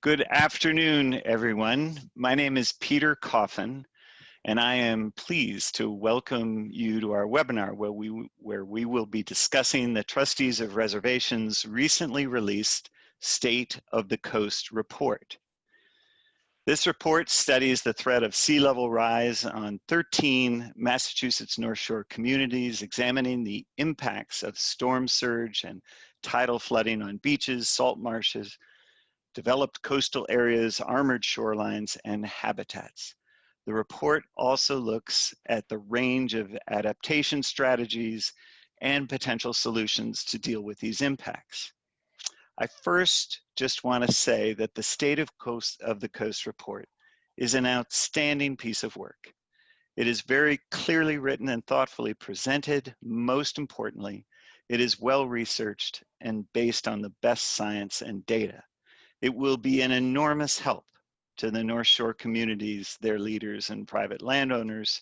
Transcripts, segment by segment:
Good afternoon, everyone. My name is Peter Coffin, and I am pleased to welcome you to our webinar where we will be discussing the Trustees of Reservations' recently released State of the Coast report. This report studies the threat of sea level rise on 13 Massachusetts North Shore communities, examining the impacts of storm surge and tidal flooding on beaches, salt marshes, developed coastal areas, armored shorelines, and habitats. The report also looks at the range of adaptation strategies and potential solutions to deal with these impacts. I first just want to say that the State of the Coast report is an outstanding piece of work. It is very clearly written and thoughtfully presented. Most importantly, it is well researched and based on the best science and data. It will be an enormous help to the North Shore communities, their leaders, and private landowners.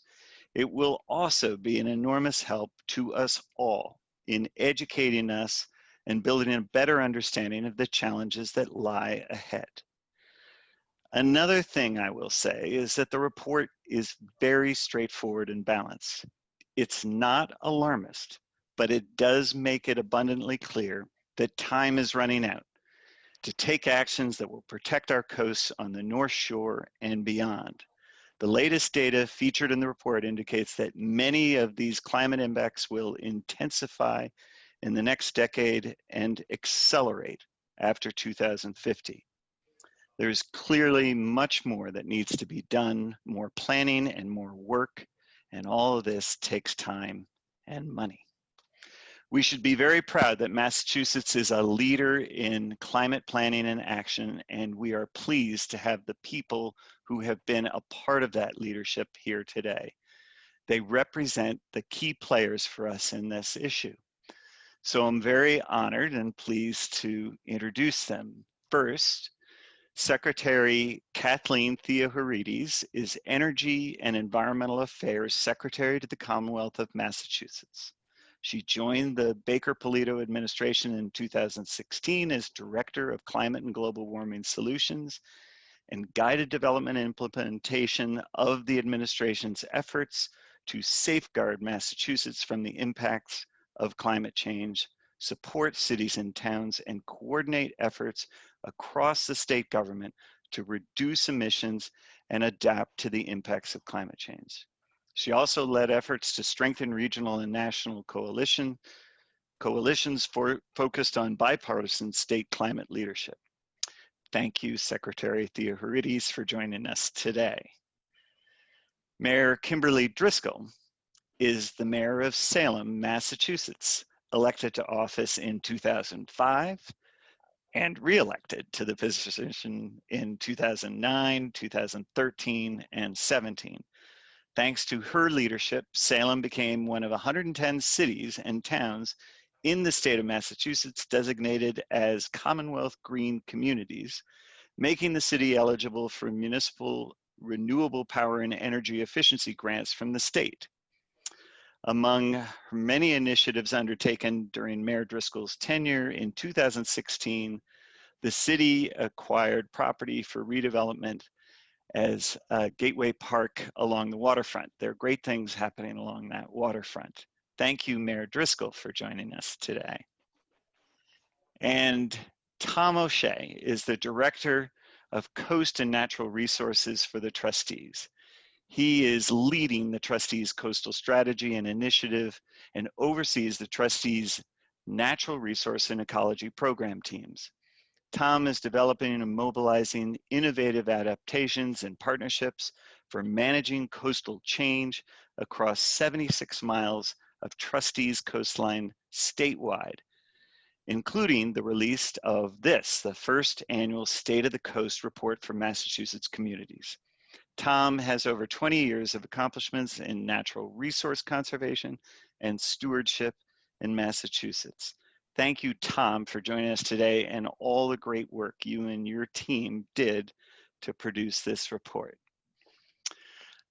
It will also be an enormous help to us all in educating us and building a better understanding of the challenges that lie ahead. Another thing I will say is that the report is very straightforward and balanced. It's not alarmist, but it does make it abundantly clear that time is running out to take actions that will protect our coasts on the North Shore and beyond. The latest data featured in the report indicates that many of these climate impacts will intensify in the next decade and accelerate after 2050. There's clearly much more that needs to be done, more planning and more work, and all of this takes time and money. We should be very proud that Massachusetts is a leader in climate planning and action, and we are pleased to have the people who have been a part of that leadership here today. They represent the key players for us in this issue. So I'm very honored and pleased to introduce them. First, Secretary Kathleen Theoharides is Energy and Environmental Affairs Secretary to the Commonwealth of Massachusetts. She joined the Baker-Polito administration in 2016 as Director of Climate and Global Warming Solutions and guided development and implementation of the administration's efforts to safeguard Massachusetts from the impacts of climate change, support cities and towns, and coordinate efforts across the state government to reduce emissions and adapt to the impacts of climate change. She also led efforts to strengthen regional and national coalitions focused on bipartisan state climate leadership. Thank you, Secretary Theoharides, for joining us today. Mayor Kimberly Driscoll is the mayor of Salem, Massachusetts, elected to office in 2005 and re-elected to the position in 2009, 2013, and 17. Thanks to her leadership, Salem became one of 110 cities and towns in the state of Massachusetts designated as Commonwealth Green Communities, making the city eligible for municipal renewable power and energy efficiency grants from the state. Among many initiatives undertaken during Mayor Driscoll's tenure in 2016, the city acquired property for redevelopment as Gateway Park along the waterfront. There are great things happening along that waterfront. Thank you, Mayor Driscoll, for joining us today. And Tom O'Shea is the Director of Coast and Natural Resources for the Trustees. He is leading the Trustees Coastal Strategy and Initiative and oversees the Trustees Natural Resource and Ecology Program teams. Tom is developing and mobilizing innovative adaptations and partnerships for managing coastal change across 76 miles of Trustees coastline statewide, including the release of this, the first annual State of the Coast report for Massachusetts communities. Tom has over 20 years of accomplishments in natural resource conservation and stewardship in Massachusetts. Thank you, Tom, for joining us today and all the great work you and your team did to produce this report.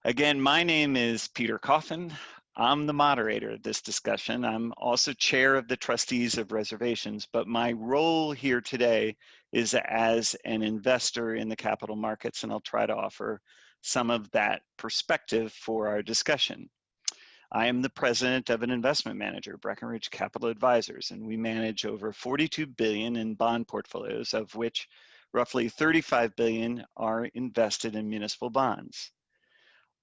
Again, my name is Peter Coffin. I'm the moderator of this discussion. I'm also chair of the Trustees of Reservations, but my role here today is as an investor in the capital markets, and I'll try to offer some of that perspective for our discussion. I am the president of an investment manager, Breckinridge Capital Advisors, and we manage over $42 billion in bond portfolios, of which roughly $35 billion are invested in municipal bonds.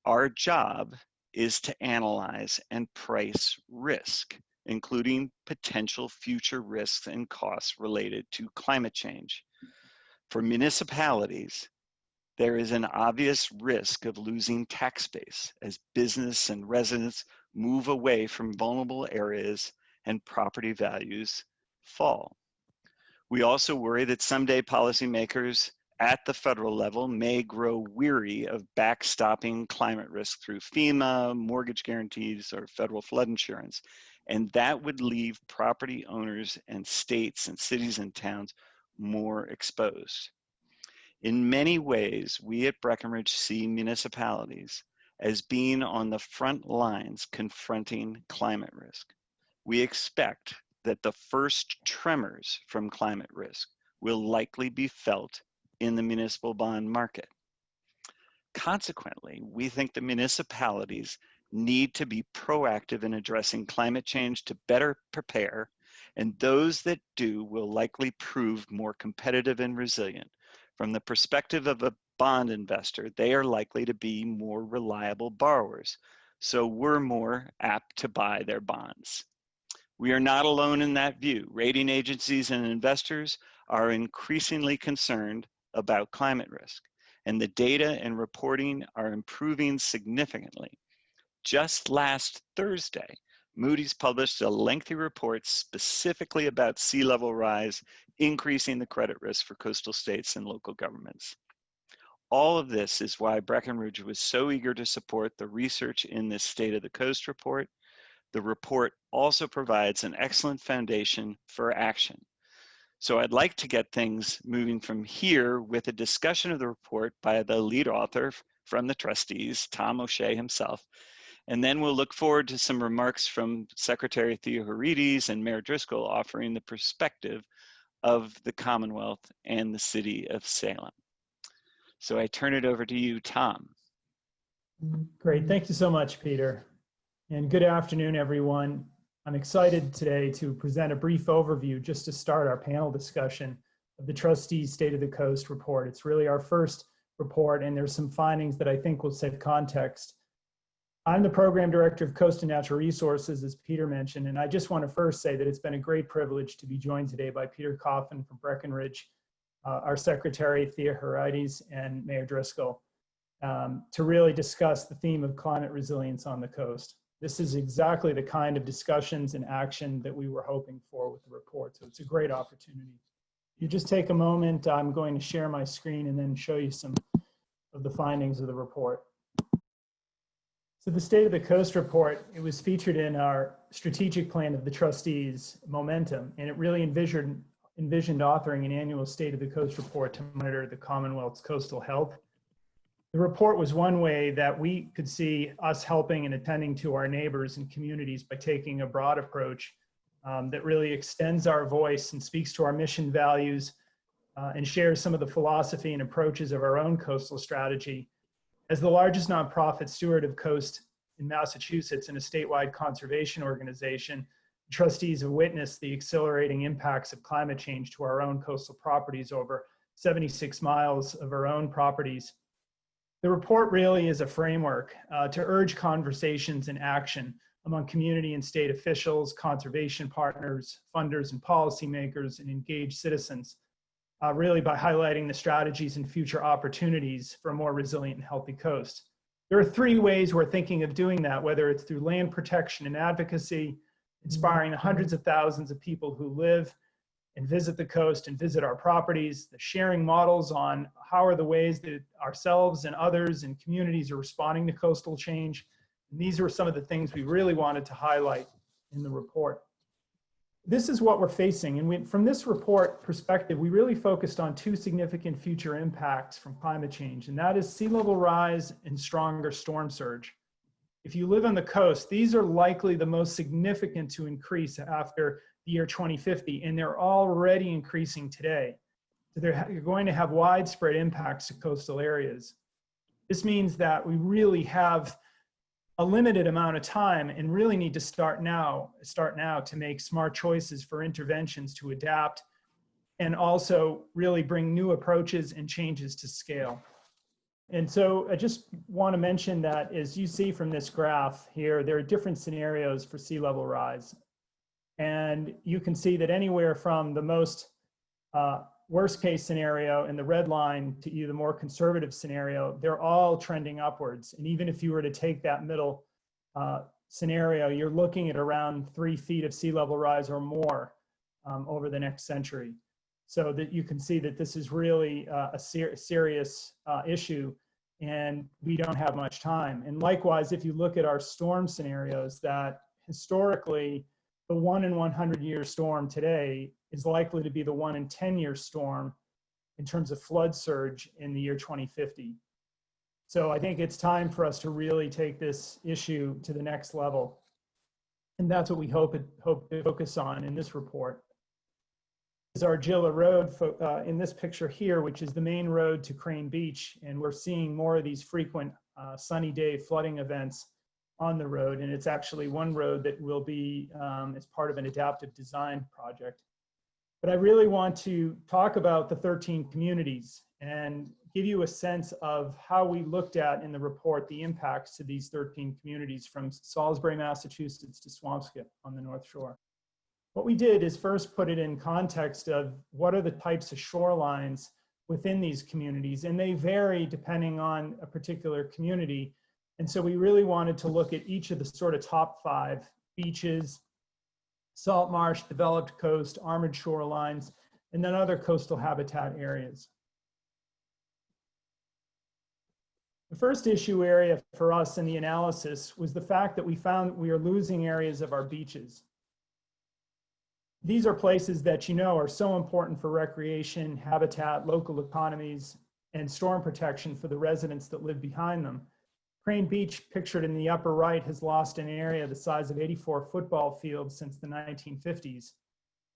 Our job is to analyze and price risk, including potential future risks and costs related to climate change. For municipalities, there is an obvious risk of losing tax base as business and residents move away from vulnerable areas and property values fall. We also worry that someday policymakers at the federal level may grow weary of backstopping climate risk through FEMA, mortgage guarantees, or federal flood insurance, and that would leave property owners and states and cities and towns more exposed. In many ways, we at Breckinridge see municipalities as being on the front lines confronting climate risk. We expect that the first tremors from climate risk will likely be felt in the municipal bond market. Consequently, we think the municipalities need to be proactive in addressing climate change to better prepare, and those that do will likely prove more competitive and resilient. From the perspective of a bond investor, they are likely to be more reliable borrowers, so we're more apt to buy their bonds. We are not alone in that view. Rating agencies and investors are increasingly concerned about climate risk, and the data and reporting are improving significantly. Just last Thursday, Moody's published a lengthy report specifically about sea level rise, increasing the credit risk for coastal states and local governments. All of this is why Breckinridge was so eager to support the research in this State of the Coast report. The report also provides an excellent foundation for action. So I'd like to get things moving from here with a discussion of the report by the lead author from the trustees, Tom O'Shea himself. And then we'll look forward to some remarks from Secretary Theoharides and Mayor Driscoll offering the perspective of the Commonwealth and the city of Salem. So I turn it over to you, Tom. Great, thank you so much, Peter. And good afternoon, everyone. I'm excited today to present a brief overview just to start our panel discussion of the Trustees State of the Coast report. It's really our first report, and there's some findings that I think will set context. I'm the Program Director of Coast and Natural Resources, as Peter mentioned, and I just want to first say that it's been a great privilege to be joined today by Peter Coffin from Breckinridge, our Secretary, Theoharides, and Mayor Driscoll, to really discuss the theme of climate resilience on the coast. This is exactly the kind of discussions and action that we were hoping for with the report, so it's a great opportunity. You just take a moment, I'm going to share my screen and then show you some of the findings of the report. So the State of the Coast report, it was featured in our strategic plan of the trustees, Momentum, and it really envisioned authoring an annual State of the Coast report to monitor the Commonwealth's coastal health. The report was one way that we could see us helping and attending to our neighbors and communities by taking a broad approach that really extends our voice and speaks to our mission values and shares some of the philosophy and approaches of our own coastal strategy. As the largest nonprofit steward of coast in Massachusetts and a statewide conservation organization, trustees have witnessed the accelerating impacts of climate change to our own coastal properties over 76 miles of our own properties. The report really is a framework to urge conversations and action among community and state officials, conservation partners, funders, and policymakers, and engaged citizens, really by highlighting the strategies and future opportunities for a more resilient and healthy coast. There are three ways we're thinking of doing that, whether it's through land protection and advocacy, inspiring the hundreds of thousands of people who live and visit the coast and visit our properties, the sharing models on how are the ways that ourselves and others and communities are responding to coastal change. And these were some of the things we really wanted to highlight in the report. This is what we're facing. And from this report perspective, we really focused on two significant future impacts from climate change, and that is sea level rise and stronger storm surge. If you live on the coast, these are likely the most significant to increase after the year 2050, and they're already increasing today. So you're going to have widespread impacts to coastal areas. This means that we really have a limited amount of time and really need to start now to make smart choices for interventions to adapt and also really bring new approaches and changes to scale. And so I just want to mention that, as you see from this graph here, there are different scenarios for sea level rise. And you can see that anywhere from the most worst case scenario in the red line to the more conservative scenario, they're all trending upwards. And even if you were to take that middle scenario, you're looking at around 3 feet of sea level rise or more over the next century. So that you can see that this is really a serious issue, and we don't have much time. And likewise, if you look at our storm scenarios, that historically, the 1 in 100 year storm today is likely to be the 1 in 10 year storm in terms of flood surge in the year 2050. So I think it's time for us to really take this issue to the next level. And that's what we hope to focus on in this report. Is Argilla Road in this picture here, which is the main road to Crane Beach. And we're seeing more of these frequent sunny day flooding events on the road. And it's actually one road that will be as part of an adaptive design project. But I really want to talk about the 13 communities and give you a sense of how we looked at in the report the impacts to these 13 communities from Salisbury, Massachusetts to Swampscott on the North Shore. What we did is first put it in context of what are the types of shorelines within these communities, and they vary depending on a particular community. And so we really wanted to look at each of the sort of top 5 beaches, salt marsh, developed coast, armored shorelines, and then other coastal habitat areas. The first issue area for us in the analysis was the fact that we found we are losing areas of our beaches. These are places that are so important for recreation, habitat, local economies, and storm protection for the residents that live behind them. Crane Beach, pictured in the upper right, has lost an area the size of 84 football fields since the 1950s.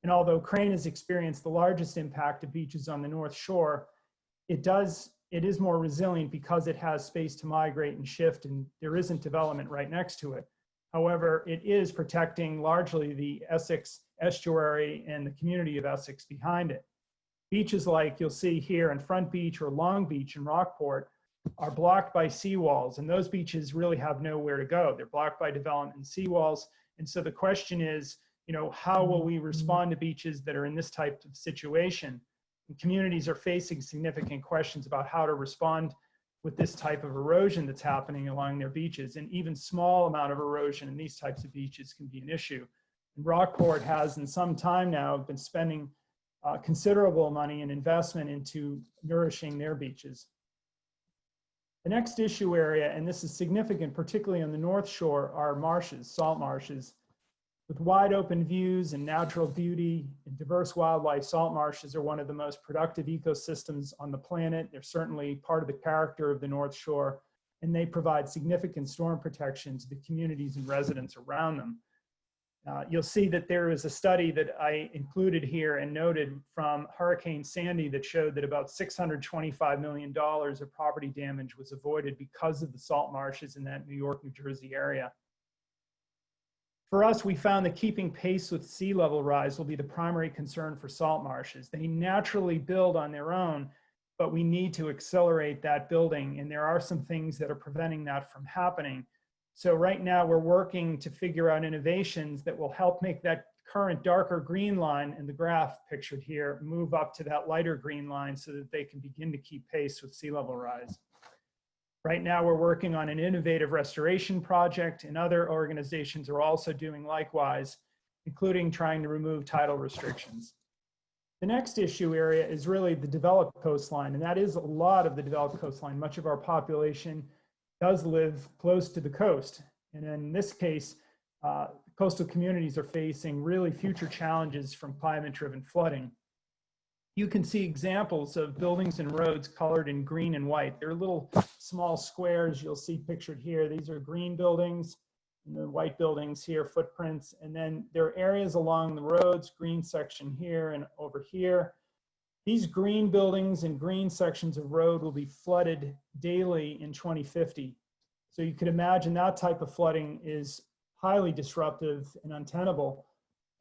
And although Crane has experienced the largest impact of beaches on the North Shore, it is more resilient because it has space to migrate and shift, and there isn't development right next to it. However, it is protecting largely the Essex estuary and the community of Essex behind it. Beaches like you'll see here in Front Beach or Long Beach in Rockport are blocked by seawalls, and those beaches really have nowhere to go. They're blocked by development and seawalls. And so the question is, how will we respond to beaches that are in this type of situation? And communities are facing significant questions about how to respond with this type of erosion that's happening along their beaches. And even small amount of erosion in these types of beaches can be an issue. And Rockport has, in some time now, been spending considerable money and investment into nourishing their beaches. The next issue area, and this is significant, particularly on the North Shore, are marshes, salt marshes. With wide open views and natural beauty and diverse wildlife, salt marshes are one of the most productive ecosystems on the planet. They're certainly part of the character of the North Shore, and they provide significant storm protection to the communities and residents around them. You'll see that there is a study that I included here and noted from Hurricane Sandy that showed that about $625 million of property damage was avoided because of the salt marshes in that New York, New Jersey area. For us, we found that keeping pace with sea level rise will be the primary concern for salt marshes. They naturally build on their own, but we need to accelerate that building, and there are some things that are preventing that from happening. So right now we're working to figure out innovations that will help make that current darker green line in the graph pictured here move up to that lighter green line so that they can begin to keep pace with sea level rise. Right now we're working on an innovative restoration project, and other organizations are also doing likewise, including trying to remove tidal restrictions. The next issue area is really the developed coastline, and that is a lot of the developed coastline. Much of our population does live close to the coast. And in this case, coastal communities are facing really future challenges from climate-driven flooding. you can see examples of buildings and roads colored in green and white. They're little small squares you'll see pictured here. These are green buildings, and the white buildings here, footprints. And then there are areas along the roads, green section here and over here. These green buildings and green sections of road will be flooded daily in 2050. So you could imagine that type of flooding is highly disruptive and untenable.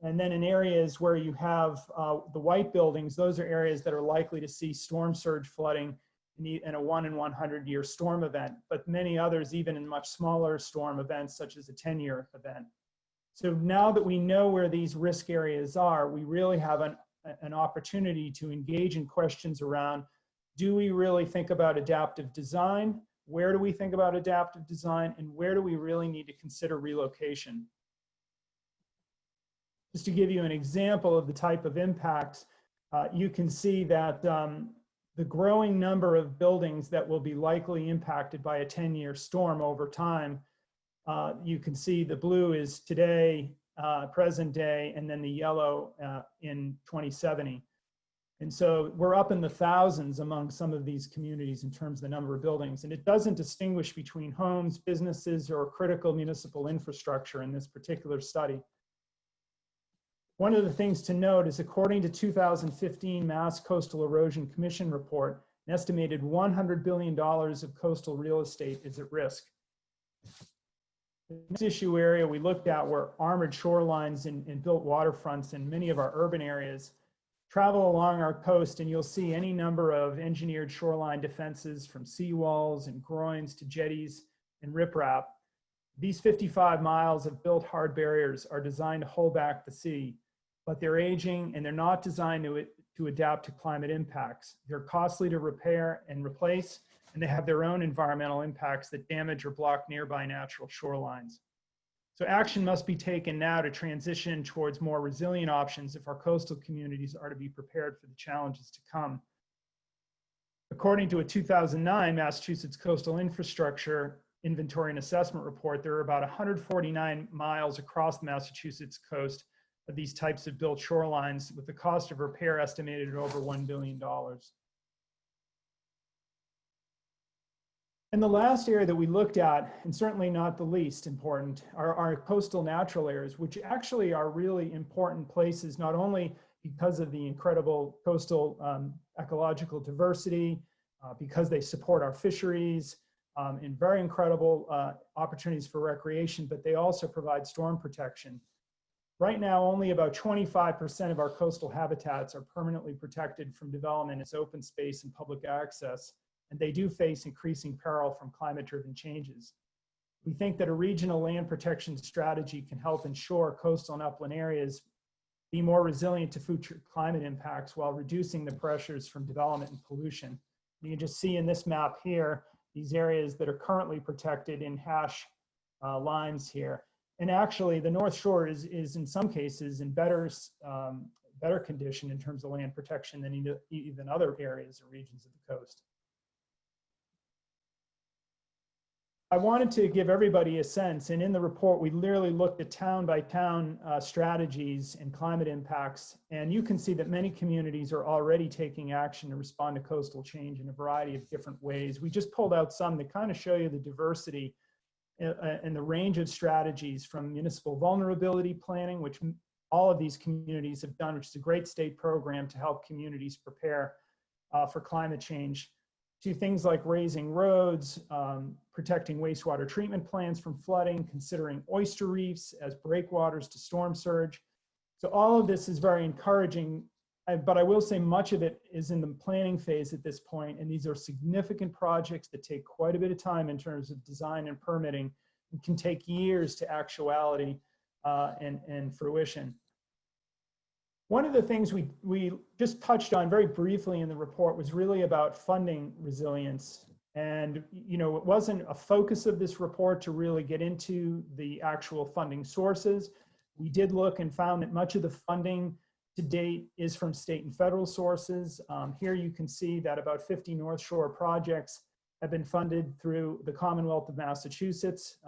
And then in areas where you have the white buildings, those are areas that are likely to see storm surge flooding in a 1 in 100 year storm event, but many others even in much smaller storm events, such as a 10-year event. So now that we know where these risk areas are, we really have an opportunity to engage in questions around, do we really think about adaptive design? Where do we think about adaptive design? And where do we really need to consider relocation? Just to give you an example of the type of impacts, you can see that the growing number of buildings that will be likely impacted by a 10-year storm over time. You can see the blue is today, present day, and then the yellow in 2070. And so we're up in the thousands among some of these communities in terms of the number of buildings. And it doesn't distinguish between homes, businesses, or critical municipal infrastructure in this particular study. One of the things to note is, according to 2015 Mass Coastal Erosion Commission report, an estimated $100 billion of coastal real estate is at risk. The next issue area we looked at were armored shorelines and built waterfronts in many of our urban areas. Travel along our coast and you'll see any number of engineered shoreline defenses, from seawalls and groins to jetties and riprap. These 55 miles of built hard barriers are designed to hold back the sea, but they're aging and they're not designed to adapt to climate impacts. They're costly to repair and replace, and they have their own environmental impacts that damage or block nearby natural shorelines. So action must be taken now to transition towards more resilient options if our coastal communities are to be prepared for the challenges to come. According to a 2009 Massachusetts Coastal Infrastructure Inventory and Assessment Report, there are about 149 miles across the Massachusetts coast of these types of built shorelines, with the cost of repair estimated at over $1 billion. And the last area that we looked at, and certainly not the least important, are our coastal natural areas, which actually are really important places, not only because of the incredible coastal ecological diversity, because they support our fisheries, and very incredible opportunities for recreation, but they also provide storm protection. Right now, only about 25% of our coastal habitats are permanently protected from development as open space and public access, and they do face increasing peril from climate-driven changes. We think that a regional land protection strategy can help ensure coastal and upland areas be more resilient to future climate impacts while reducing the pressures from development and pollution. You can just see in this map here, these areas that are currently protected in hash lines here. And actually, the North Shore is in some cases in better condition in terms of land protection than even other areas or regions of the coast. I wanted to give everybody a sense, and in the report, we literally looked at town by town strategies and climate impacts, and you can see that many communities are already taking action to respond to coastal change in a variety of different ways. We just pulled out some to kind of show you the diversity and the range of strategies, from municipal vulnerability planning, which all of these communities have done, which is a great state program to help communities prepare for climate change, to things like raising roads, protecting wastewater treatment plants from flooding, considering oyster reefs as breakwaters to storm surge. So all of this is very encouraging, but I will say much of it is in the planning phase at this point, and these are significant projects that take quite a bit of time in terms of design and permitting, and can take years to actuality and fruition. One of the things we just touched on very briefly in the report was really about funding resilience. And it wasn't a focus of this report to really get into the actual funding sources. We did look and found that much of the funding to date is from state and federal sources. Here you can see that about 50 North Shore projects have been funded through the Commonwealth of Massachusetts,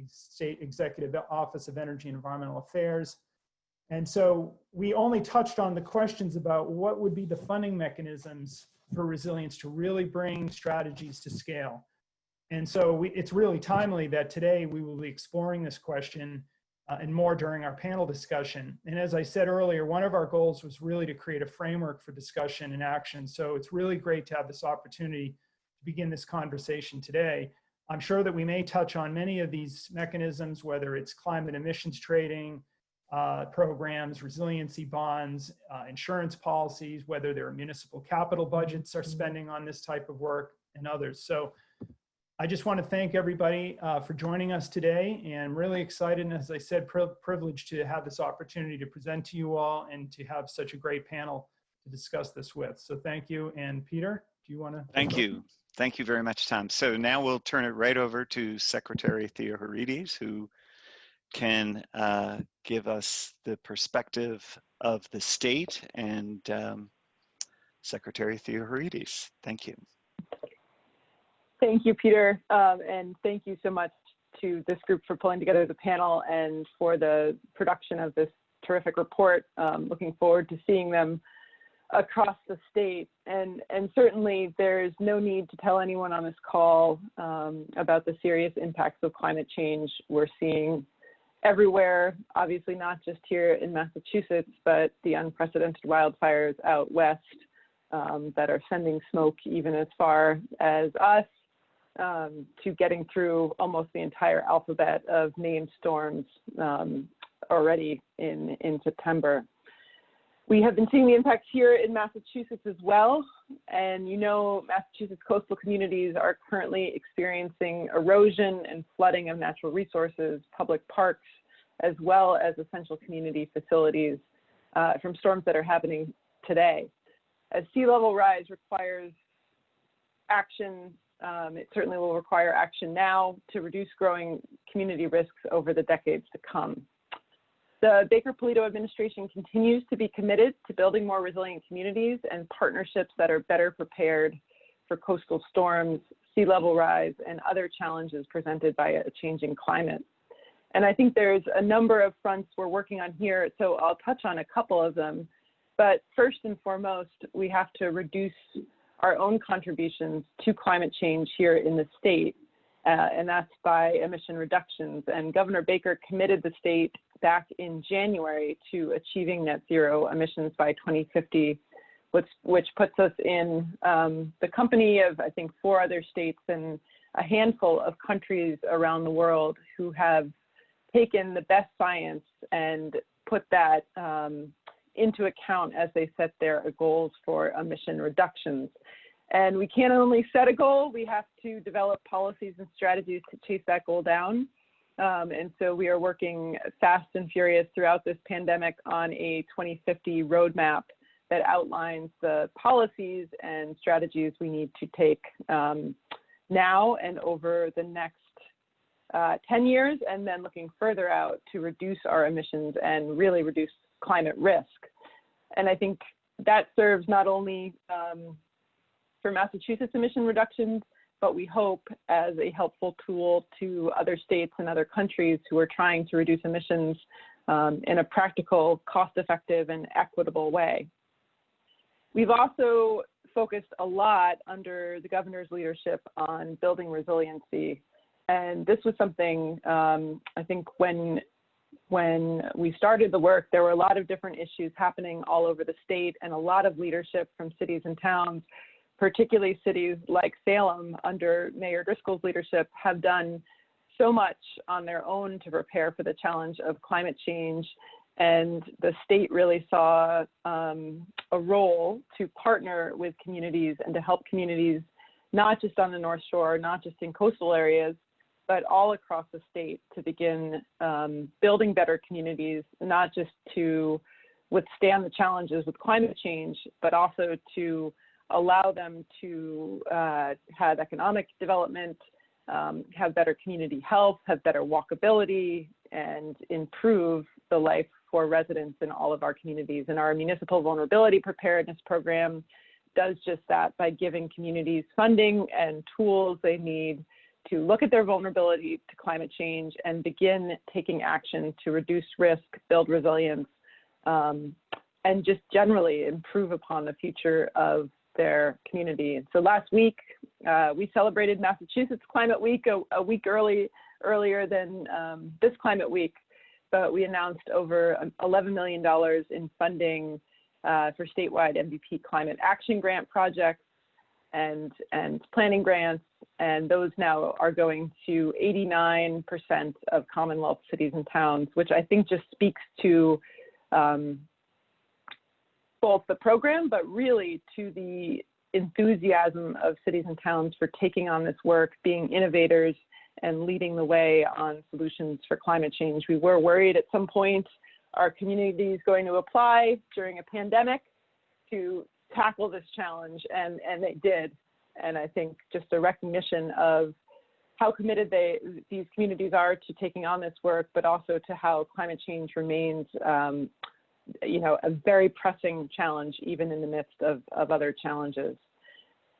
State Executive Office of Energy and Environmental Affairs, And so we only touched on the questions about what would be the funding mechanisms for resilience to really bring strategies to scale. And so it's really timely that today we will be exploring this question and more during our panel discussion. And as I said earlier, one of our goals was really to create a framework for discussion and action. So it's really great to have this opportunity to begin this conversation today. I'm sure that we may touch on many of these mechanisms, whether it's climate emissions trading, programs, resiliency bonds, insurance policies, whether there are municipal capital budgets are spending on this type of work, and others. So I just want to thank everybody for joining us today, and really excited, and as I said, privileged to have this opportunity to present to you all and to have such a great panel to discuss this with. So thank you. And Peter, do you want to? Thank you. Thank you very much, Tom. So now we'll turn it right over to Secretary Theoharides, who can give us the perspective of the state. And Secretary Theoharides, thank you. Thank you, Peter, and thank you so much to this group for pulling together the panel and for the production of this terrific report. Looking forward to seeing them across the state. And certainly there's no need to tell anyone on this call about the serious impacts of climate change we're seeing everywhere, obviously not just here in Massachusetts, but the unprecedented wildfires out west that are sending smoke even as far as us, to getting through almost the entire alphabet of named storms already in September. We have been seeing the impacts here in Massachusetts as well. And you know, Massachusetts coastal communities are currently experiencing erosion and flooding of natural resources, public parks, as well as essential community facilities from storms that are happening today. As sea level rise requires action, it certainly will require action now to reduce growing community risks over the decades to come. The Baker-Polito administration continues to be committed to building more resilient communities and partnerships that are better prepared for coastal storms, sea level rise, and other challenges presented by a changing climate. And I think there's a number of fronts we're working on here, so I'll touch on a couple of them. But first and foremost, we have to reduce our own contributions to climate change here in the state, and that's by emission reductions. And Governor Baker committed the state back in January to achieving net zero emissions by 2050, which puts us in the company of, I think, 4 other states and a handful of countries around the world who have taken the best science and put that into account as they set their goals for emission reductions. And we can't only set a goal, we have to develop policies and strategies to chase that goal down. And so we are working fast and furious throughout this pandemic on a 2050 roadmap that outlines the policies and strategies we need to take now and over the next 10 years, and then looking further out to reduce our emissions and really reduce climate risk. And I think that serves not only for Massachusetts emission reductions, but we hope as a helpful tool to other states and other countries who are trying to reduce emissions in a practical, cost-effective, and equitable way. We've also focused a lot under the governor's leadership on building resiliency. And this was something, I think when we started the work, there were a lot of different issues happening all over the state, and a lot of leadership from cities and towns, particularly cities like Salem under Mayor Driscoll's leadership, have done so much on their own to prepare for the challenge of climate change. And the state really saw a role to partner with communities and to help communities, not just on the North Shore, not just in coastal areas, but all across the state, to begin building better communities, not just to withstand the challenges with climate change, but also to allow them to have economic development, have better community health, have better walkability, and improve the life for residents in all of our communities. And our Municipal Vulnerability Preparedness Program does just that by giving communities funding and tools they need to look at their vulnerability to climate change and begin taking action to reduce risk, build resilience, and just generally improve upon the future of their community. And so last week, we celebrated Massachusetts Climate Week a week earlier than this Climate Week, but we announced over $11 million in funding for statewide MVP climate action grant projects and planning grants, and those now are going to 89% of Commonwealth cities and towns, which I think just speaks to both the program, but really to the enthusiasm of cities and towns for taking on this work, being innovators, and leading the way on solutions for climate change. We were worried at some point, are communities going to apply during a pandemic to tackle this challenge? And they did. And I think just a recognition of how committed these communities are to taking on this work, but also to how climate change remains a very pressing challenge, even in the midst of other challenges.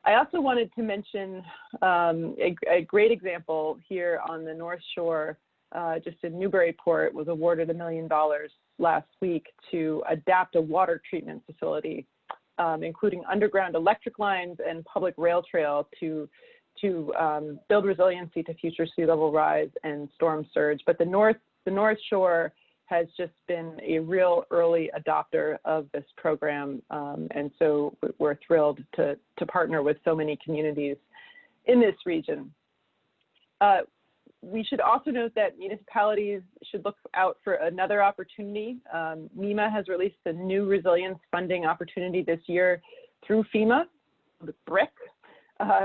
I also wanted to mention a great example here on the North Shore, just in Newburyport, was awarded $1 million last week to adapt a water treatment facility, including underground electric lines and public rail trail to build resiliency to future sea level rise and storm surge. But the North Shore has just been a real early adopter of this program. And so we're thrilled to partner with so many communities in this region. We should also note that municipalities should look out for another opportunity. MEMA has released a new resilience funding opportunity this year through FEMA, the BRIC,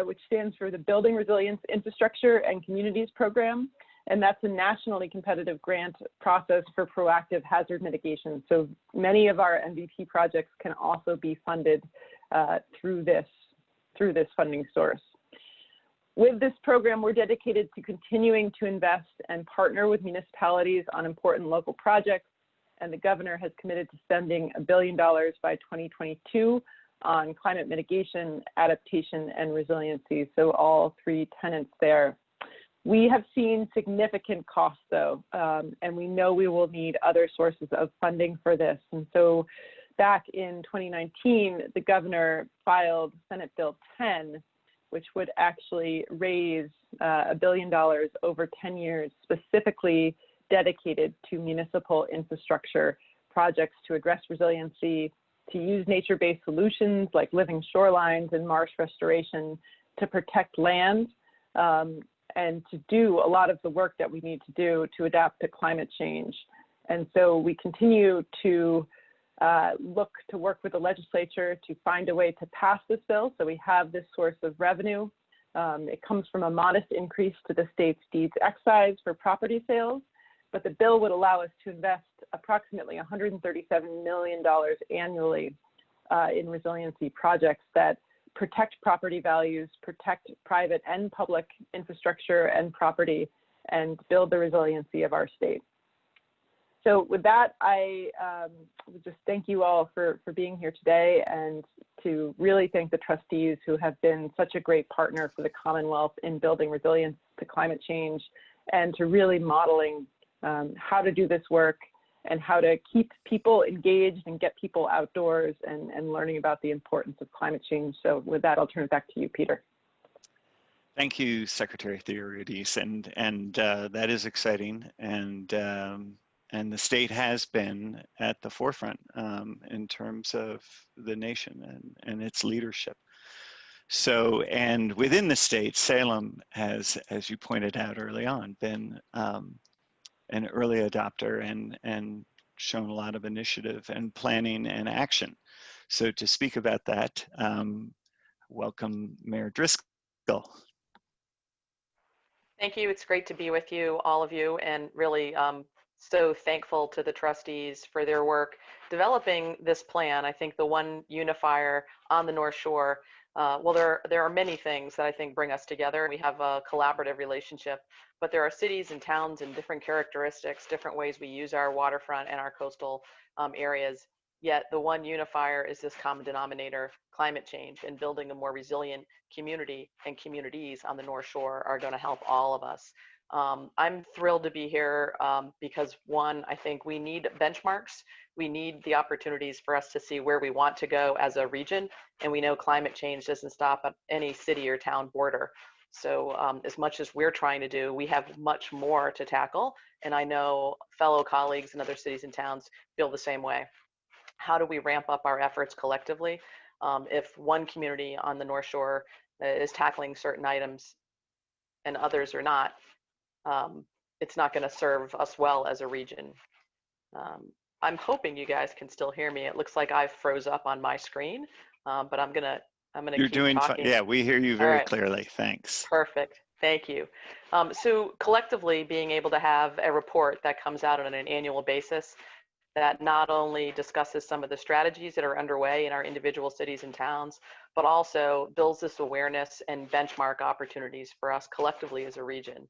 which stands for the Building Resilience Infrastructure and Communities Program. And that's a nationally competitive grant process for proactive hazard mitigation. So many of our MVP projects can also be funded through this funding source. With this program, we're dedicated to continuing to invest and partner with municipalities on important local projects. And the governor has committed to spending $1 billion by 2022 on climate mitigation, adaptation, and resiliency. So all three tenets there. We have seen significant costs, though, and we know we will need other sources of funding for this. And so back in 2019, the governor filed Senate Bill 10, which would actually raise $1 billion over 10 years, specifically dedicated to municipal infrastructure projects to address resiliency, to use nature-based solutions like living shorelines and marsh restoration to protect land, and to do a lot of the work that we need to do to adapt to climate change. And so we continue to look to work with the legislature to find a way to pass this bill so we have this source of revenue. It comes from a modest increase to the state's deeds excise for property sales, but the bill would allow us to invest approximately $137 million annually in resiliency projects that protect property values, protect private and public infrastructure and property, and build the resiliency of our state. So with that, I would just thank you all for being here today, and to really thank the trustees who have been such a great partner for the Commonwealth in building resilience to climate change, and to really modeling how to do this work and how to keep people engaged and get people outdoors and learning about the importance of climate change. So with that, I'll turn it back to you, Peter. Thank you, Secretary Theoharides, and that is exciting, and the state has been at the forefront in terms of the nation and its leadership. So, and within the state, Salem has, as you pointed out early on, been an early adopter and shown a lot of initiative and planning and action. So to speak about that, welcome Mayor Driscoll. Thank you. It's great to be with you, all of you, and really so thankful to the trustees for their work developing this plan. I think the one unifier on the North Shore, well, there are many things that I think bring us together. We have a collaborative relationship, but there are cities and towns and different characteristics, different ways we use our waterfront and our coastal areas. Yet the one unifier is this common denominator, climate change, and building a more resilient community and communities on the North Shore are going to help all of us. I'm thrilled to be here because one, I think we need benchmarks. We need the opportunities for us to see where we want to go as a region. And we know climate change doesn't stop at any city or town border. So as much as we're trying to do, we have much more to tackle. And I know fellow colleagues in other cities and towns feel the same way. How do we ramp up our efforts collectively? If one community on the North Shore is tackling certain items and others are not, it's not going to serve us well as a region. I'm hoping you guys can still hear me. It looks like I've froze up on my screen, but I'm gonna You're keep doing fine. talking. Yeah, we hear you All very right. clearly. Thanks. Perfect. Thank you. So collectively, being able to have a report that comes out on an annual basis that not only discusses some of the strategies that are underway in our individual cities and towns, but also builds this awareness and benchmark opportunities for us collectively as a region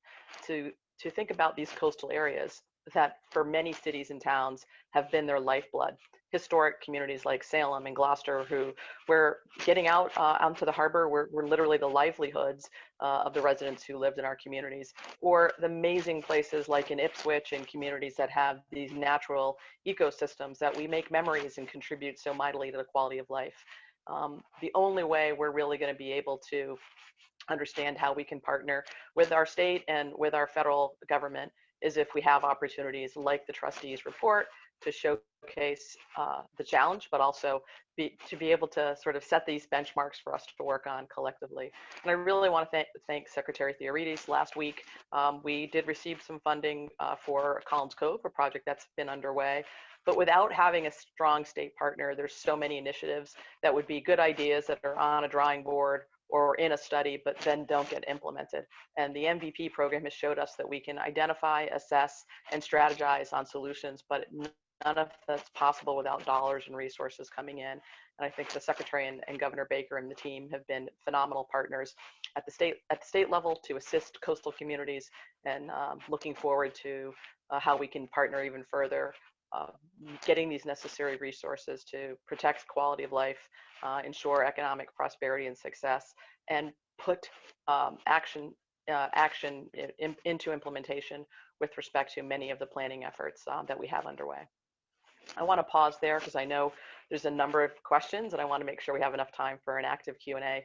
to think about these coastal areas that for many cities and towns have been their lifeblood. Historic communities like Salem and Gloucester, who we're getting out onto the harbor, we're literally the livelihoods of the residents who lived in our communities, or the amazing places like in Ipswich and communities that have these natural ecosystems that we make memories and contribute so mightily to the quality of life. The only way we're really going to be able to understand how we can partner with our state and with our federal government is if we have opportunities like the trustees report to showcase the challenge, but also to be able to sort of set these benchmarks for us to work on collectively. And I really want to thank Secretary Theoharides. Last week, we did receive some funding for Collins Cove, a project that's been underway. But without having a strong state partner, there's so many initiatives that would be good ideas that are on a drawing board or in a study, but then don't get implemented. And the MVP program has showed us that we can identify, assess, and strategize on solutions, but none of that's possible without dollars and resources coming in. And I think the Secretary and Governor Baker and the team have been phenomenal partners at the state level to assist coastal communities, and looking forward to how we can partner even further, getting these necessary resources to protect quality of life, ensure economic prosperity and success, and put action into implementation with respect to many of the planning efforts that we have underway. I want to pause there because I know there's a number of questions and I want to make sure we have enough time for an active Q&A,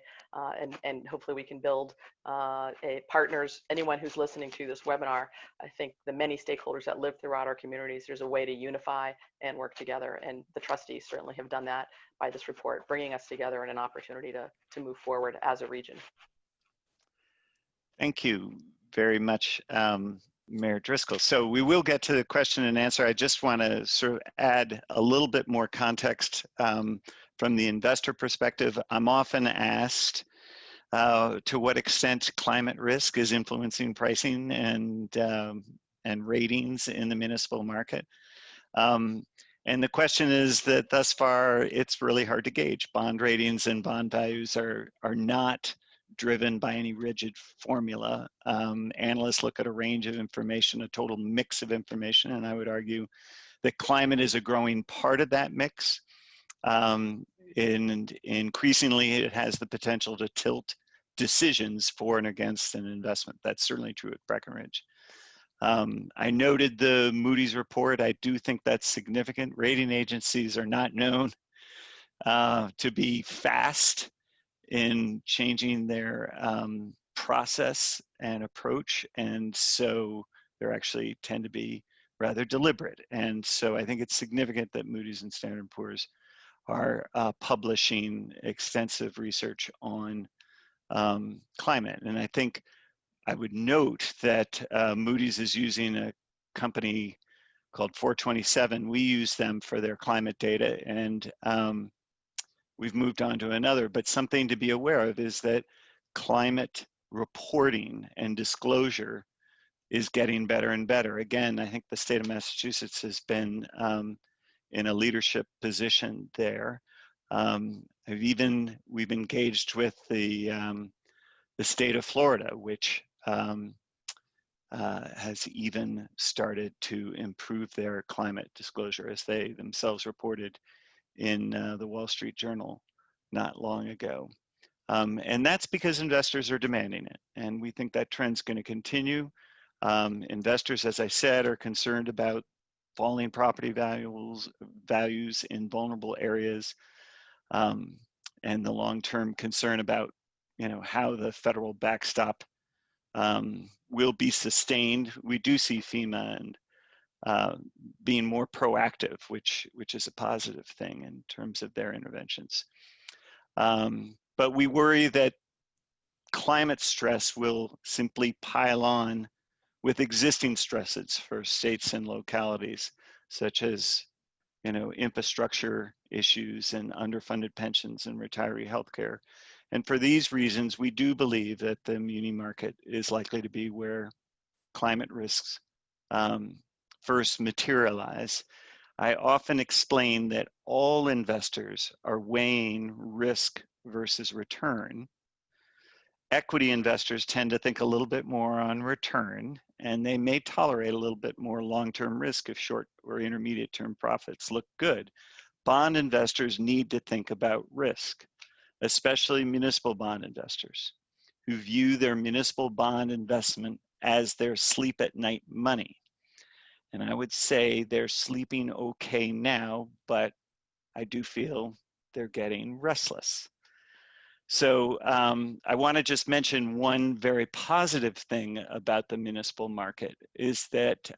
and hopefully we can build partners, anyone who's listening to this webinar. I think the many stakeholders that live throughout our communities, there's a way to unify and work together, and the trustees certainly have done that by this report, bringing us together in an opportunity to move forward as a region. Thank you very much, Mayor Driscoll. So we will get to the question and answer. I just want to sort of add a little bit more context from the investor perspective. I'm often asked to what extent climate risk is influencing pricing and ratings in the municipal market. And the question is that thus far, it's really hard to gauge. Bond ratings and bond values are not driven by any rigid formula. Analysts look at a range of information, a total mix of information, and I would argue that climate is a growing part of that mix. And increasingly, it has the potential to tilt decisions for and against an investment. That's certainly true at Breckinridge. I noted the Moody's report. I do think that's significant. Rating agencies are not known to be fast in changing their process and approach, and so they actually tend to be rather deliberate. And so I think it's significant that Moody's and Standard & Poor's are publishing extensive research on climate. And I think I would note that Moody's is using a company called 427. We use them for their climate data, and we've moved on to another, but something to be aware of is that climate reporting and disclosure is getting better and better. Again, I think the state of Massachusetts has been in a leadership position there. We've engaged with the state of Florida, which has even started to improve their climate disclosure, as they themselves reported in the Wall Street Journal not long ago. And that's because investors are demanding it. And we think that trend's going to continue. Investors, as I said, are concerned about falling property values in vulnerable areas, and the long-term concern about, how the federal backstop will be sustained. We do see FEMA and being more proactive, which is a positive thing in terms of their interventions. But we worry that climate stress will simply pile on with existing stresses for states and localities, such as, infrastructure issues and underfunded pensions and retiree healthcare. And for these reasons, we do believe that the muni market is likely to be where climate risks first materialize. I often explain that all investors are weighing risk versus return. Equity investors tend to think a little bit more on return, and they may tolerate a little bit more long-term risk if short or intermediate-term profits look good. Bond investors need to think about risk, especially municipal bond investors who view their municipal bond investment as their sleep at night money. And I would say they're sleeping okay now, but I do feel they're getting restless. So I want to just mention one very positive thing about the municipal market is that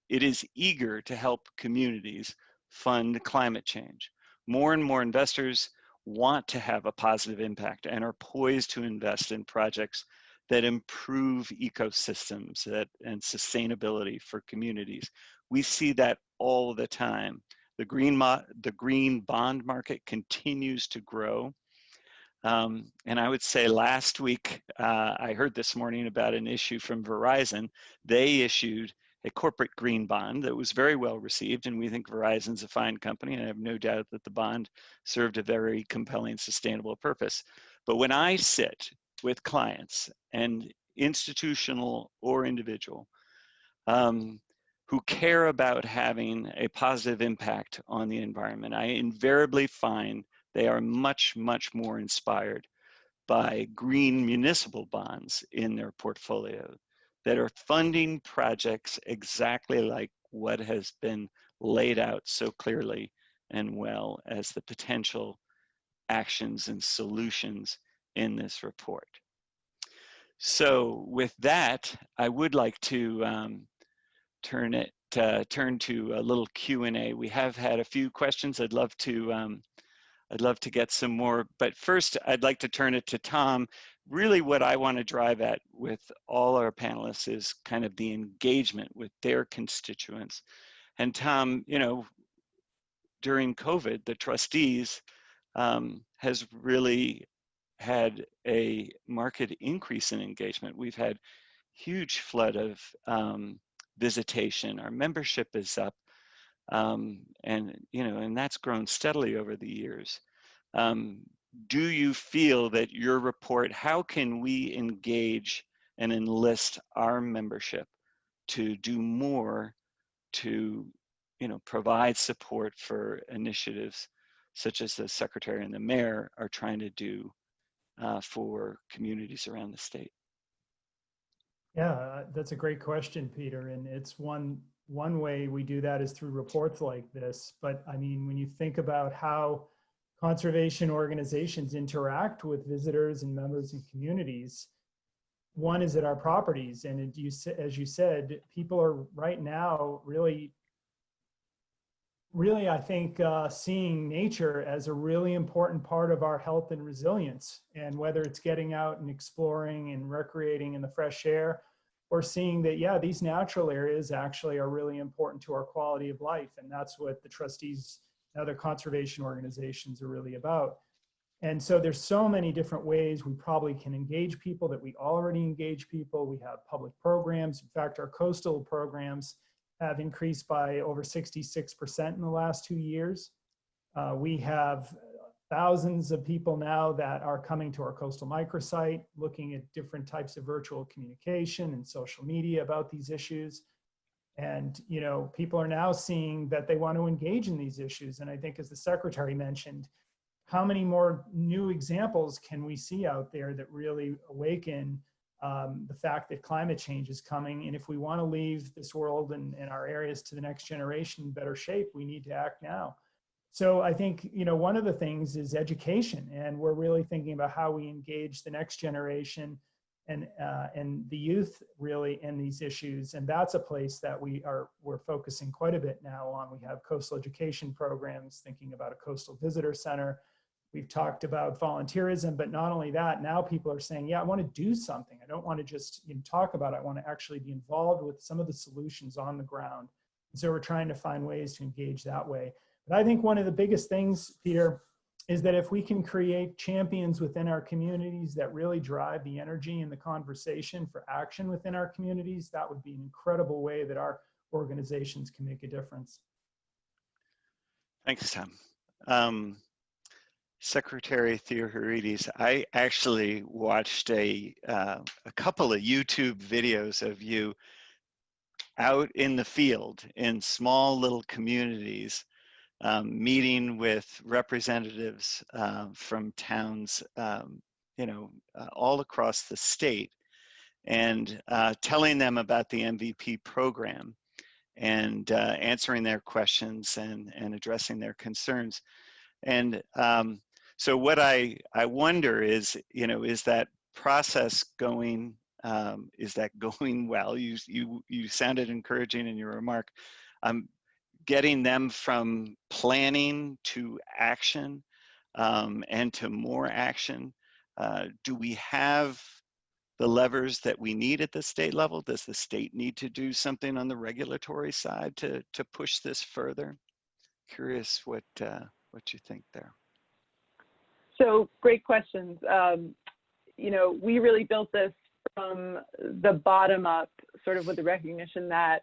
it is eager to help communities fund climate change. More and more investors want to have a positive impact and are poised to invest in projects that improve ecosystems and sustainability for communities. We see that all the time. The green bond market continues to grow. And I would say last week, I heard this morning about an issue from Verizon. They issued a corporate green bond that was very well received, and we think Verizon's a fine company, and I have no doubt that the bond served a very compelling, sustainable purpose. But when I sit with clients, and institutional or individual, who care about having a positive impact on the environment, I invariably find they are much, much more inspired by green municipal bonds in their portfolio that are funding projects exactly like what has been laid out so clearly and well as the potential actions and solutions in this report. So with that, I would like to turn to a little Q&A. We have had a few questions. I'd love to get some more, but first I'd like to turn it to Tom. Really what I want to drive at with all our panelists is kind of the engagement with their constituents. And Tom, during COVID, the trustees has really had a marked increase in engagement. We've had huge flood of visitation. Our membership is up. And that's grown steadily over the years. Do you feel that your report, how can we engage and enlist our membership to do more to, provide support for initiatives such as the Secretary and the Mayor are trying to do for communities around the state? Yeah, that's a great question, Peter. And it's one way we do that is through reports like this. But I mean, when you think about how conservation organizations interact with visitors and members and communities, one is at our properties. And as you said, people are right now really, I think, seeing nature as a really important part of our health and resilience. And whether it's getting out and exploring and recreating in the fresh air, or seeing that, yeah, these natural areas actually are really important to our quality of life. And that's what the trustees and other conservation organizations are really about. And so there's so many different ways we probably can engage people, that we already engage people. We have public programs. In fact, our coastal programs have increased by over 66% in the last 2 years. We have thousands of people now that are coming to our coastal microsite, looking at different types of virtual communication and social media about these issues. And, people are now seeing that they want to engage in these issues. And I think, as the Secretary mentioned, how many more new examples can we see out there that really awaken the fact that climate change is coming. And if we want to leave this world and our areas to the next generation in better shape, we need to act now. So I think, one of the things is education, and we're really thinking about how we engage the next generation and the youth really in these issues. And that's a place that we're focusing quite a bit now on. We have coastal education programs, thinking about a coastal visitor center. We've talked about volunteerism, but not only that, now people are saying, yeah, I want to do something. I don't want to just talk about it. I want to actually be involved with some of the solutions on the ground. And so we're trying to find ways to engage that way. But I think one of the biggest things, Peter, is that if we can create champions within our communities that really drive the energy and the conversation for action within our communities, that would be an incredible way that our organizations can make a difference. Thanks, Tom. Secretary Theoharides, I actually watched a couple of YouTube videos of you out in the field in small little communities, meeting with representatives from towns, all across the state, and telling them about the MVP program and answering their questions and addressing their concerns. And so what I wonder is, is that process going, is that going well? You sounded encouraging in your remark. Getting them from planning to action and to more action. Do we have the levers that we need at the state level? Does the state need to do something on the regulatory side to push this further? Curious what you think there. So great questions. We really built this from the bottom up, sort of with the recognition that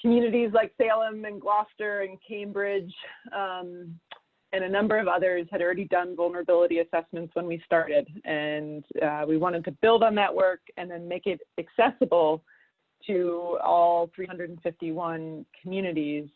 communities like Salem and Gloucester and Cambridge and a number of others had already done vulnerability assessments when we started. And we wanted to build on that work and then make it accessible to all 351 communities.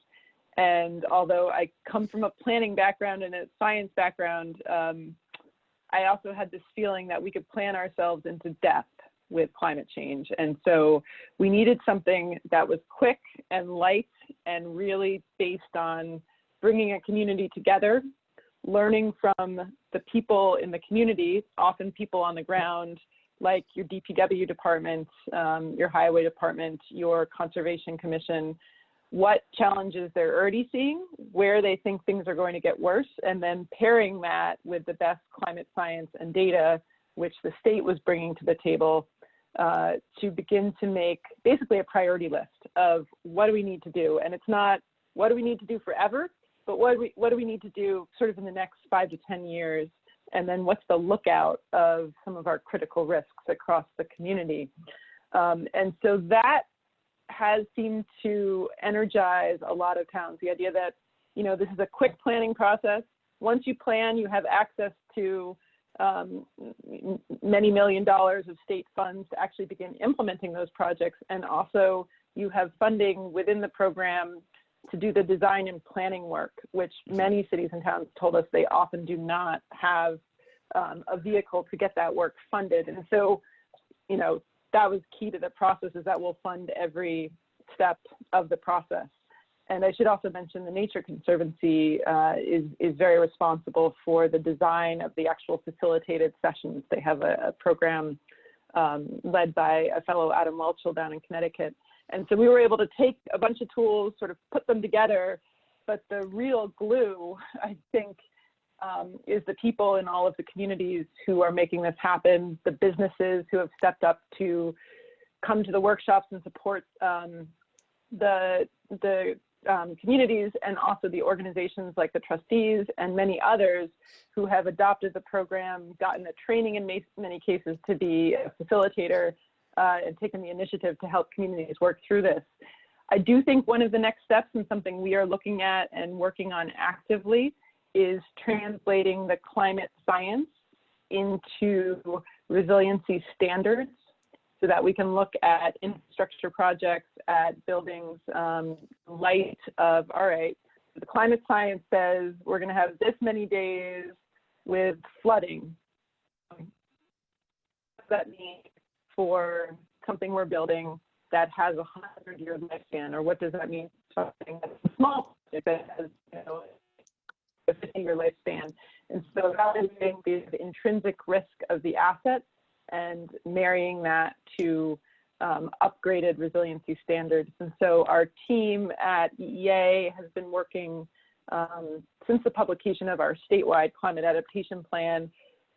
And although I come from a planning background and a science background, I also had this feeling that we could plan ourselves into depth with climate change. And so we needed something that was quick and light and really based on bringing a community together, learning from the people in the community, often people on the ground, like your DPW department, your highway department, your conservation commission, what challenges they're already seeing, where they think things are going to get worse, and then pairing that with the best climate science and data, which the state was bringing to the table, to begin to make basically a priority list of what do we need to do. And it's not what do we need to do forever, but what do we need to do sort of in the next 5 to 10 years, and then what's the lookout of some of our critical risks across the community. And so that has seemed to energize a lot of towns. The idea that, this is a quick planning process. Once you plan, you have access to many $1 million of state funds to actually begin implementing those projects. And also you have funding within the program to do the design and planning work, which many cities and towns told us they often do not have a vehicle to get that work funded. And so, that was key to the process, is that we'll fund every step of the process. And I should also mention the Nature Conservancy is very responsible for the design of the actual facilitated sessions. They have a program led by a fellow, Adam Welchel, down in Connecticut. And so we were able to take a bunch of tools, sort of put them together, but the real glue, I think, is the people in all of the communities who are making this happen, the businesses who have stepped up to come to the workshops and support the communities, and also the organizations like the Trustees and many others who have adopted the program, gotten the training in many cases to be a facilitator, and taken the initiative to help communities work through this. I do think one of the next steps, and something we are looking at and working on actively, is translating the climate science into resiliency standards so that we can look at infrastructure projects, at buildings, light of, all right, the climate science says we're going to have this many days with flooding. What does that mean for something we're building that has a 100-year lifespan, or what does that mean? Something that's a small project that has, you know, a 50-year lifespan. And so evaluating the intrinsic risk of the asset and marrying that to upgraded resiliency standards. And so our team at EEA has been working since the publication of our statewide climate adaptation plan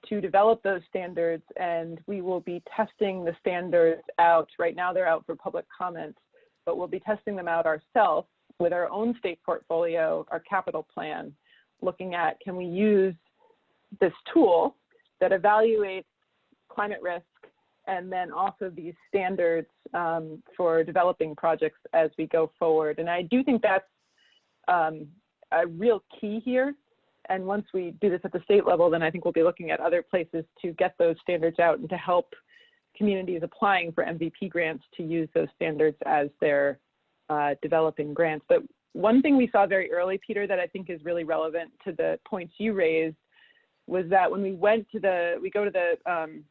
to develop those standards, and we will be testing the standards out. Right now they're out for public comment, but we'll be testing them out ourselves with our own state portfolio, our capital plan, looking at, can we use this tool that evaluates climate risk and then also these standards for developing projects as we go forward. And I do think that's a real key here. And once we do this at the state level, then I think we'll be looking at other places to get those standards out and to help communities applying for MVP grants to use those standards as they're developing grants. But one thing we saw very early, Peter, that I think is really relevant to the points you raised was that when we went to we go to the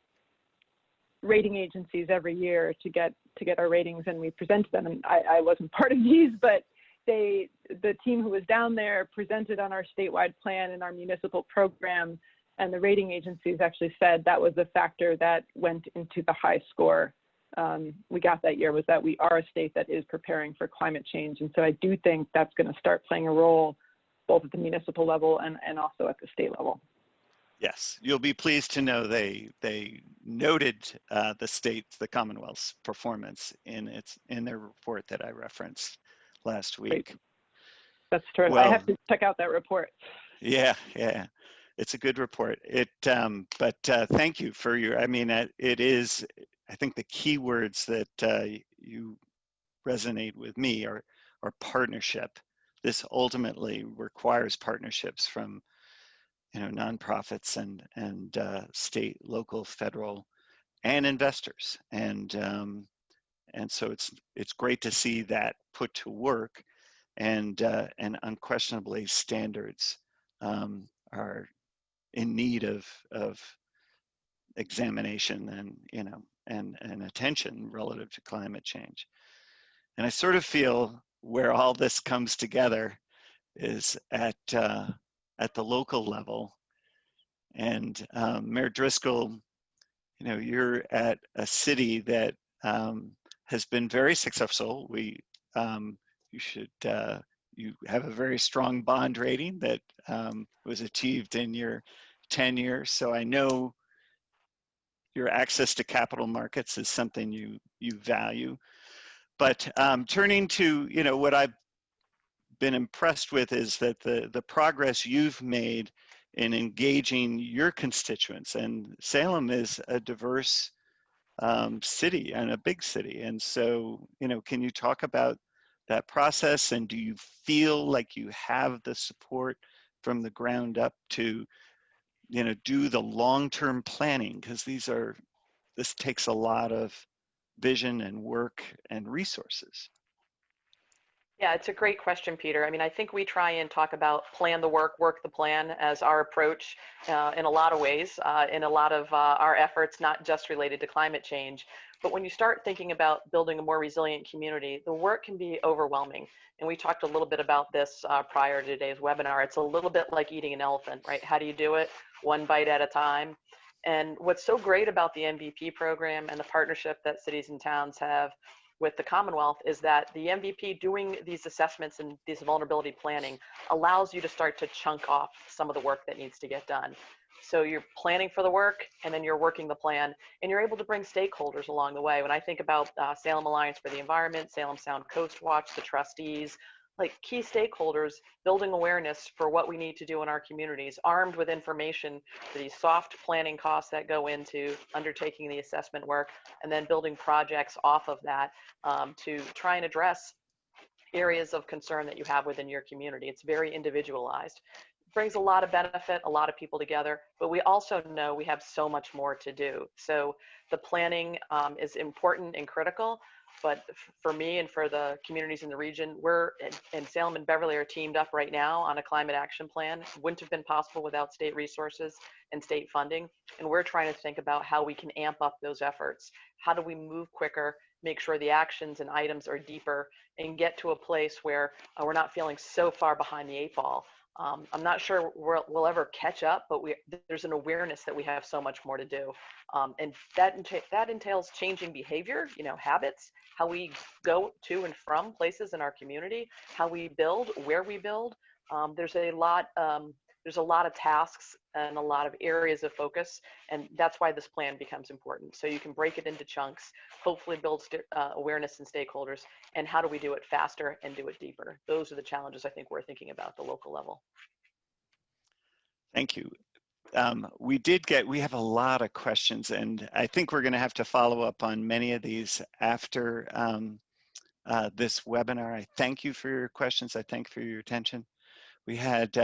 rating agencies every year to get our ratings, and we present them, and I wasn't part of these, but the team who was down there presented on our statewide plan and our municipal program, and the rating agencies actually said that was the factor that went into the high score we got that year, was that we are a state that is preparing for climate change. And so I do think that's going to start playing a role both at the municipal level and also at the state level. Yes, you'll be pleased to know they noted the Commonwealth's performance in their report that I referenced last week. Great. That's terrific. Well, I have to check out that report. Yeah, it's a good report. But thank you for your. I mean, it is. I think the key words that you resonate with me are partnership. This ultimately requires partnerships from, you know, nonprofits and state, local, federal, and investors. And so it's great to see that put to work, and unquestionably standards are in need of examination and, you know, and attention relative to climate change. And I sort of feel where all this comes together is at the local level. And Mayor Driscoll, you know, you're at a city that has been very successful. You have a very strong bond rating that was achieved in your tenure. So I know your access to capital markets is something you value. But turning to, you know, what I've been impressed with is that the progress you've made in engaging your constituents. And Salem is a diverse city and a big city. And so, you know, can you talk about that process, and do you feel like you have the support from the ground up to, you know, do the long-term planning? Because this takes a lot of vision and work and resources. Yeah, it's a great question, Peter. I mean, I think we try and talk about plan the work, work the plan as our approach in a lot of ways, in a lot of our efforts, not just related to climate change. But when you start thinking about building a more resilient community, the work can be overwhelming. And we talked a little bit about this prior to today's webinar. It's a little bit like eating an elephant, right? How do you do it? One bite at a time. And what's so great about the MVP program and the partnership that cities and towns have with the Commonwealth is that the MVP doing these assessments and this vulnerability planning allows you to start to chunk off some of the work that needs to get done. So you're planning for the work, and then you're working the plan, and you're able to bring stakeholders along the way. When I think about Salem Alliance for the Environment, Salem Sound Coast Watch, the trustees, like key stakeholders building awareness for what we need to do in our communities, armed with information for these soft planning costs that go into undertaking the assessment work, and then building projects off of that to try and address areas of concern that you have within your community. It's very individualized. It brings a lot of benefit, a lot of people together, but we also know we have so much more to do. So the planning is important and critical, But for me and for the communities in the region, and Salem and Beverly are teamed up right now on a climate action plan. Wouldn't have been possible without state resources and state funding. And we're trying to think about how we can amp up those efforts. How do we move quicker, make sure the actions and items are deeper, and get to a place where we're not feeling so far behind the 8 ball. I'm not sure we'll ever catch up, but there's an awareness that we have so much more to do. And that entails changing behavior, habits, how we go to and from places in our community, how we build, where we build. There's a lot of tasks and a lot of areas of focus, and that's why this plan becomes important. So you can break it into chunks, hopefully build awareness in stakeholders, and how do we do it faster and do it deeper? Those are the challenges I think we're thinking about at the local level. Thank you. We have a lot of questions, and I think we're going to have to follow up on many of these after this webinar. I thank you for your questions. I thank you for your attention. We had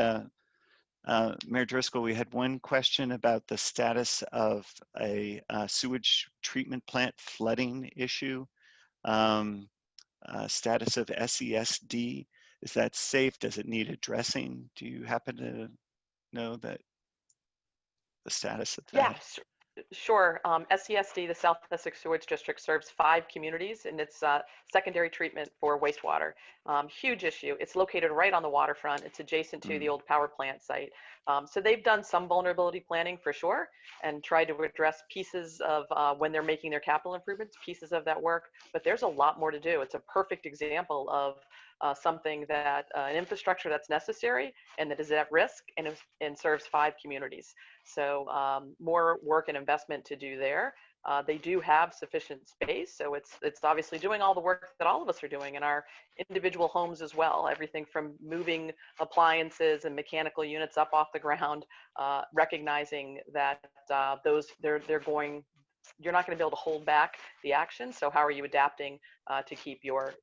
Mayor Driscoll, we had one question about the status of a sewage treatment plant flooding issue. Status of SESD, is that safe? Does it need addressing? Do you happen to know that the status of that? Yes, sure. SESD, the South Essex Sewage District, serves 5 communities, and it's secondary treatment for wastewater. Huge issue. It's located right on the waterfront. It's adjacent to the old power plant site. So they've done some vulnerability planning for sure, and tried to address pieces of when they're making their capital improvements, pieces of that work. But there's a lot more to do. It's a perfect example of something that an infrastructure that's necessary and that is at risk and serves 5 communities. So more work and investment to do there. They do have sufficient space, so it's obviously doing all the work that all of us are doing in our individual homes as well. Everything from moving appliances and mechanical units up off the ground, recognizing that you're not going to be able to hold back the action. So how are you adapting to keep your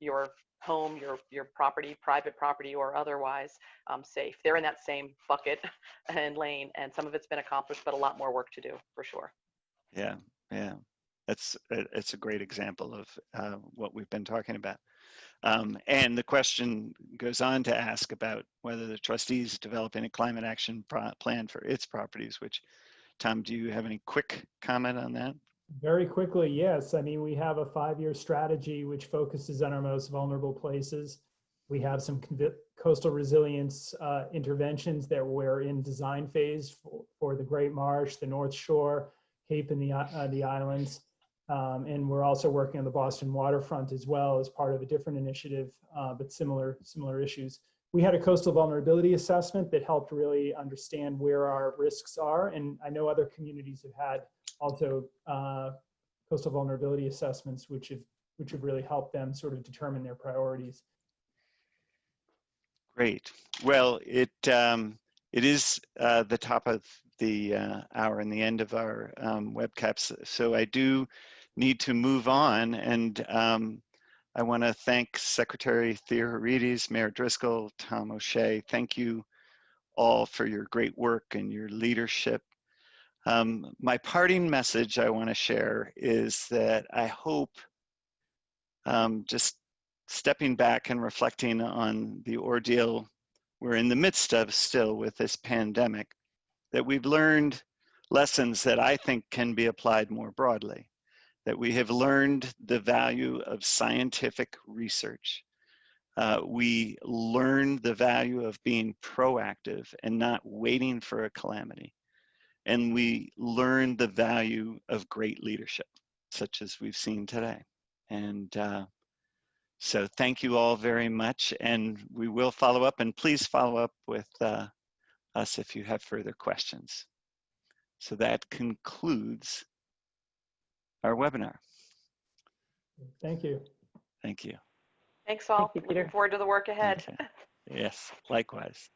home, your property, private property or otherwise, safe? They're in that same bucket and lane, and some of it's been accomplished, but a lot more work to do for sure. Yeah, it's a great example of what we've been talking about. And the question goes on to ask about whether the trustees developing a climate action plan for its properties, which, Tom, do you have any quick comment on that? Very quickly, yes. I mean, we have a 5-year strategy which focuses on our most vulnerable places. We have some coastal resilience interventions that we're in design phase for the Great Marsh, the North Shore, Cape, and the islands. And we're also working on the Boston waterfront as well as part of a different initiative, but similar issues. We had a coastal vulnerability assessment that helped really understand where our risks are. And I know other communities have had also coastal vulnerability assessments, which have really helped them sort of determine their priorities. Great. Well, it is the top of the hour and the end of our webcasts, so I do need to move on, and I want to thank Secretary Theoharides, Mayor Driscoll, Tom O'Shea. Thank you all for your great work and your leadership. My parting message I want to share is that I hope, just stepping back and reflecting on the ordeal we're in the midst of still with this pandemic, that we've learned lessons that I think can be applied more broadly, that we have learned the value of scientific research. We learned the value of being proactive and not waiting for a calamity. And we learned the value of great leadership, such as we've seen today. And so thank you all very much, and we will follow up, and please follow up with us if you have further questions. So that concludes our webinar. Thank you. Thank you. Thanks all. Thank you, Peter. Looking forward to the work ahead. Yes, likewise.